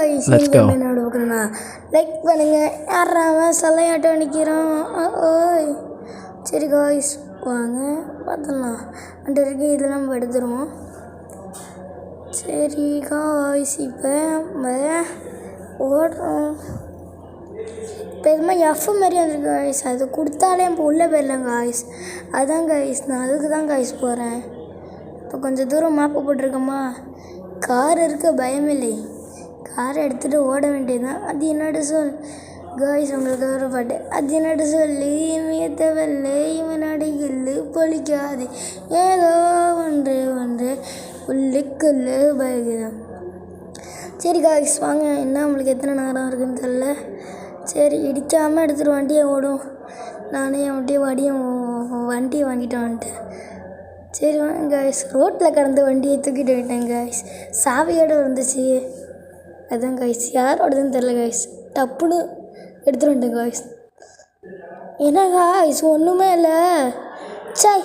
Guys என்னோட பக்கம்னா like பண்ணுங்கள். யாராவன் சல்லையாட்டம் நிற்கிறான். ஓய் சரி காய்ஸ் வாங்க பார்த்துடலாம். அண்டு இருக்கு இதெல்லாம் நம்ம எடுத்துருவோம். சரி காய்ஸ் இப்போ நம்ம ஓடுறோம். இப்போ இது மாதிரி எஃப் மாரி வந்துருக்கு காய்ஸ். அது கொடுத்தாலே இப்போ உள்ளே போயிடலாம் காய்ஸ். அதுதான் காய்ஸ் நான் அதுக்கு தான் காய்ஸ் போகிறேன். இப்போ கொஞ்சம் தூரம் மேப்பு போட்டிருக்கோமா, கார் இருக்க பயமில்லை. காரை எடுத்துகிட்டு ஓட வேண்டியதுதான். அது என்னோட சொல் காய்ஸ். உங்களுக்கு ஒரு பாட்டு. அது என்னோட சொல்லி இமையத்தவல்ல இவன் அடையில் பொழிக்காது ஏதோ ஒன்று ஒன்று உள்ளுக்குள்ளே பயக்குதான். சரி காய்ஸ் வாங்க. என்ன உங்களுக்கு எத்தனை நேரம் இருக்குதுன்னு தெரில. சரி இடிக்காமல் எடுத்துகிட்டு வண்டியை ஓடும். நானே என் வண்டியை வாங்கிட்டு வந்துட்டேன். சரி வாங்க காய்ஸ். ரோட்டில் கடந்த வண்டியை தூக்கிட்டு போயிட்டேன் காய்ஸ். சாவியோடு இருந்துச்சு. அதுதான் காய்ஸ் யாரோடதுன்னு தெரில காய்ஸ். டப்புன்னு எடுத்துகிட்டு வந்துட்டேன் காய்ஸ். என்ன காய்ஸ் ஒன்றுமே இல்லை. சாய்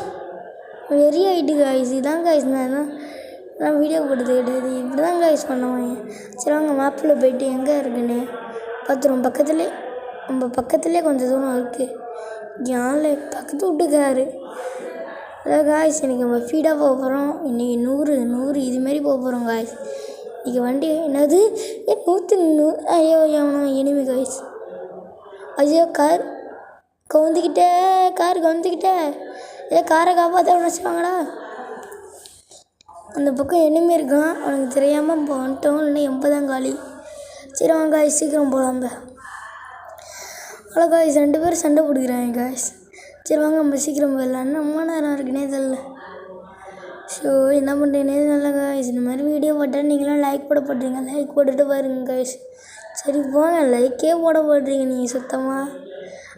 வெறி ஆகிட்டு காய்ஸ். இதான் காய்ஸ் நான் வீடியோ போட்டது கிடையாது. இப்படி தான் காய்ஸ் பண்ணுவாங்க. சரி வாங்க மேப்பில் போய்ட்டு எங்கே இருக்குன்னு பார்த்துருவோம். நம்ம பக்கத்துலேயே கொஞ்சம் தூரம் இருக்குது. யானை பக்கத்து வீட்டுக்காரு. அதான் காய்ஸ் இன்றைக்கி நம்ம ஃபீடாக போக போகிறோம். இன்றைக்கி 100 இதுமாரி போக போகிறோம் காய்ஸ். இன்றைக்கி வண்டி என்னது 100 ஐயோ எவனோ எனிமி காய்ஸ். ஐயோ கார் கவுந்துக்கிட்டே காரை காப்பாற்ற நினச்சிவாங்களா. அந்த பக்கம் எனிமி இருக்கான். அவனுக்கு தெரியாமல் இப்போ வந்துட்டோம். இல்லைன்னா 80 காலி. சரி வாங்க காய்ஸ் சீக்கிரம் போகலாம். அவ்வளோ காய்ஸ் 2 பேர் சண்டை பிடிக்கிறாங்க காய்ஸ். சரி வாங்க நம்ம சீக்கிரம் போயிடலாம். ரொம்ப நேரம் இருக்குன்னே தெரில. ஸோ என்ன பண்ணுறேன்னே தெரில காய்ஸ். இந்த மாதிரி வீடியோ போட்டால் நீங்களாம் லைக் போடுறீங்க. லைக் போட்டுட்டு பாருங்க காய்ஸ். சரி போங்க. லைக்கே போடுறீங்க நீங்கள் சுத்தமாக.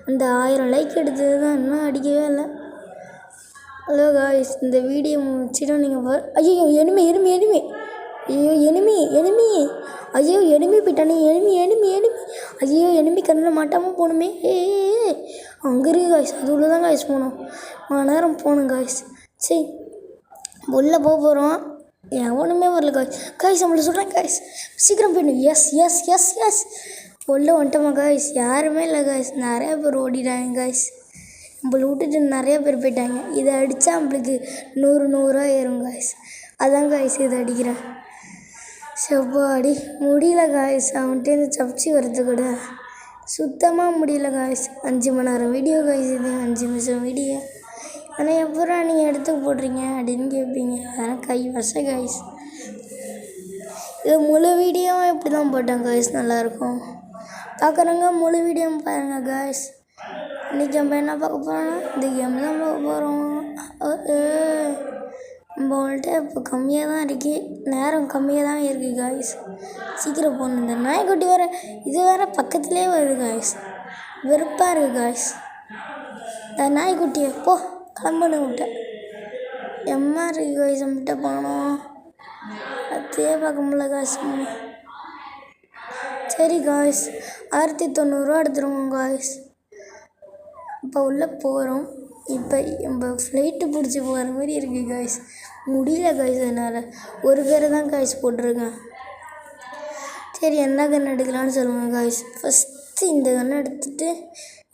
அந்த 1000 லைக் எடுத்தது தான் இன்னும் அடிக்கவே இல்லை. ஹலோ காய்ஸ் இந்த வீடியோ முடிச்சிடும் நீங்கள் ஐயோ எனிமி ஐயோ எனிமி ஐயோ எனிமி போயிட்டானே. எனிமி ஐயோ எனிமி கண்ணில் மாட்டாமல் போகணுமே. அங்கே இருக்கு காய்ஸ். அது உள்ள தான் காய்ஸ் போகணும். நேரம் போகணும் காய்ஸ். சரி உள்ளே போக போகிறோம். எவனுமே வரல காய்ஸ் நம்மளை சொல்கிறேன் காய்ஸ். சீக்கிரம் போயிடணும். எஸ் உள்ளே வந்துட்டோமா காய்ஸ். யாருமே இல்லை காய்ஸ். நிறையா பேர் ஓடிட்டாங்க காய்ஸ். நம்மளை விட்டுட்டு நிறையா பேர் போயிட்டாங்க. இதை அடித்தா நம்மளுக்கு 100 ஏறும் காய்ஸ். அதான் காய்ஸ் இதை அடிக்கிறேன். செவ்வாடி முடியல காய்ஸ். அவன்கிட்ட சப்ச்சி வரது கூட சுத்தமாக முடியல காய்ஸ். 5 மணி நேரம் வீடியோ காய்ஸ். இது 5 நிமிஷம் வீடியோ. ஆனால் எப்போ நீங்கள் எடுத்து போடுறீங்க அப்படின்னு கேட்பீங்க. அதெல்லாம் கை வச காய்ஸ். இது முழு வீடியோவும் இப்படி தான் போட்டேன் காய்ஸ். நல்லாயிருக்கும் பார்க்குறவங்க முழு வீடியோ பாருங்கள் காய்ஸ். இன்றைக்கி நம்ம என்ன பார்க்க போகிறோம்னா இந்த கேம் தான் பார்க்க போகிறோம். நம்மள்கிட்ட இப்போ கம்மியாக தான் இருக்குது. நேரம் கம்மியாக தான் இருக்குது காய்ஸ். சீக்கிரம் போகணும். இந்த நாய்க்குட்டி வேறு இது வேறு பக்கத்துலேயே வருது காய்ஸ். வெறுப்பாக இருக்குது காய்ஸ். இந்த நாய்க்குட்டியை கிளம்புன்னு விட்டேன். எம்மா இருக்குது காய்ஸ். நம்மகிட்ட போகணும். அதே பார்க்க முடியல காய்ஸ். சரி காய்ஸ் 1090 எடுத்துருவோம் காய்ஸ். இப்போ உள்ளே போகிறோம். இப்போ நம்ம ஃப்ளைட்டு பிடிச்சி போகிற மாதிரி இருக்குது காய்ஸ். முடியல காய்ஸ். அதனால் ஒரு பேரை தான் காய்ஸ் போட்டிருக்கேன். சரி என்ன கன்று எடுக்கலான்னு சொல்லுங்கள் காய்ஸ். ஃபஸ்ட்டு இந்த கன்று எடுத்துகிட்டு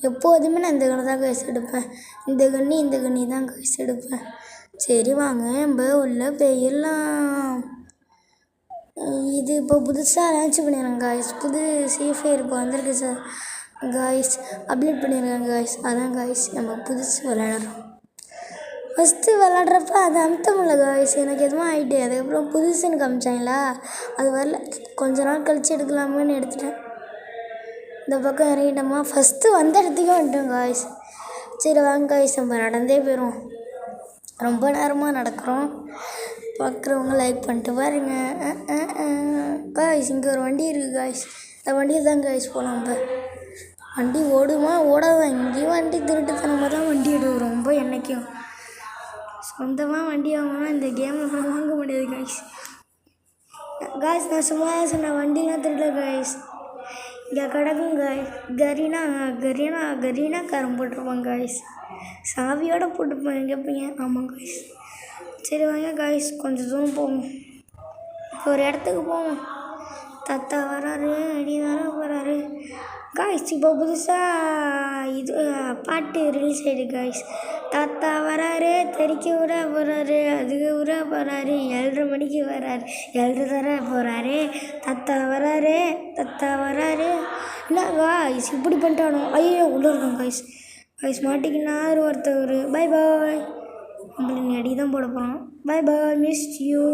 எப்போதுமே நான் இந்த கன்று தான் காய்ஸ் எடுப்பேன். இந்த கண்ணி தான் காய்ஸ் எடுப்பேன். சரி வாங்க நம்ம உள்ளே போயிடலாம். இது இப்போ புதுசாக லான்ச் பண்ணிடுறேன் காய்ஸ். புது சேஃபேர் இப்போ வந்திருக்கு சார் காய்ஸ். அப்டேட் பண்ணியிருக்காங்க காய்ஸ். அதான் காய்ஸ் நம்ம புதுசு விளையாடுறோம். ஃபஸ்ட்டு விளாட்றப்ப அது அமுத்தமில்ல காய்ஸ். எனக்கு எதுவும் ஆகிட்டு அதுக்கப்புறம் புதுசுன்னு காமிச்சாங்களா அது வரல. கொஞ்ச நாள் கழித்து எடுக்கலாமேன்னு எடுத்துட்டேன். இந்த பக்கம் இறங்கிட்டோமா. ஃபஸ்ட்டு வந்த இடத்துக்கே வந்துட்டோம் காய்ஸ். சரி வாங்க காய்ஸ் நம்ம நடந்தே போயிடுவோம். ரொம்ப நேரமாக நடக்கிறோம். பார்க்குறவங்க லைக் பண்ணிட்டு பாருங்க காய்ஸ். இங்கே ஒரு வண்டி இருக்குது காய்ஸ். இந்த வண்டியை தான் காய்ஸ் போகலாம். நம்ம வண்டி ஓடுமா ஓடாதான். இங்கேயும் வண்டி திருட்டுத்தனமாக தான் வண்டி எடுக்கும் ரொம்ப. என்றைக்கும் சொந்தமாக வண்டி வாங்கினா இந்த கேமில் வாங்க முடியாது காய்ஸ். நான் சும்மா சொன்ன வண்டிலாம் திருடல காய்ஸ். இங்கே கிடக்கும் காய்ஸ். கரீனா காரம் போட்டிருப்பாங்க காய்ஸ். சாவியோடு போட்டுப்போம் எங்கே போய்ங்க. ஆமாம் காய்ஸ். சரி வாங்க காய்ஸ் கொஞ்சம் தூரம் போவோம். ஒரு இடத்துக்கு போவோம். தாத்தா வராரு அடி வர போகிறாரு காய்ஸ். இப்போ புதுசாக இது பாட்டு ரிலீஸ் ஆகிடு காய்ஸ். தாத்தா வராரு தெறிக்க விட போகிறாரு அதுக்கு விட போகிறாரு 7:30 மணிக்கு வராரு 7:30 தர போகிறாரு. தாத்தா வராரு இல்லை காய்ஸ் இப்படி பண்ணிட்டானோ. ஐயோ உள்ளே இருக்கான் காய்ஸ். காய்ஸ் மாட்டிக்கினாரு ஒருத்தவர். Bye bye. நம்மளுக்கு அடி தான் போட போகிறான். Bye bye miss you.